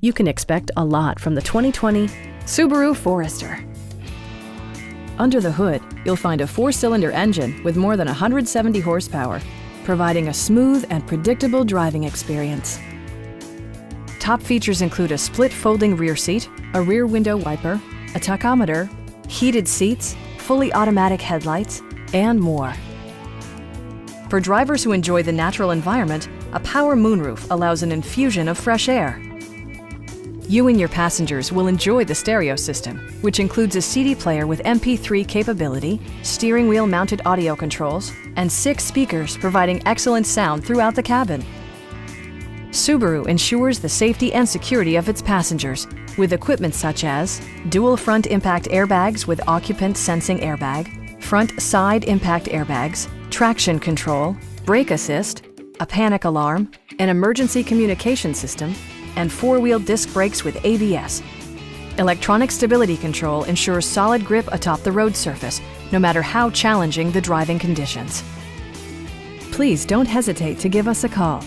You can expect a lot from the 2020 Subaru Forester. Under the hood, you'll find a 4-cylinder engine with more than 170 horsepower, providing a smooth and predictable driving experience. Top features include a split folding rear seat, a rear window wiper, a tachometer, heated seats, fully automatic headlights, and more. For drivers who enjoy the natural environment, a power moonroof allows an infusion of fresh air. You and your passengers will enjoy the stereo system, which includes a CD player with MP3 capability, steering wheel mounted audio controls, and 6 speakers providing excellent sound throughout the cabin. Subaru ensures the safety and security of its passengers with equipment such as dual front impact airbags with occupant sensing airbag, front side impact airbags, traction control, brake assist, a panic alarm, an emergency communication system, and 4-wheel disc brakes with ABS. Electronic stability control ensures solid grip atop the road surface, no matter how challenging the driving conditions. Please don't hesitate to give us a call.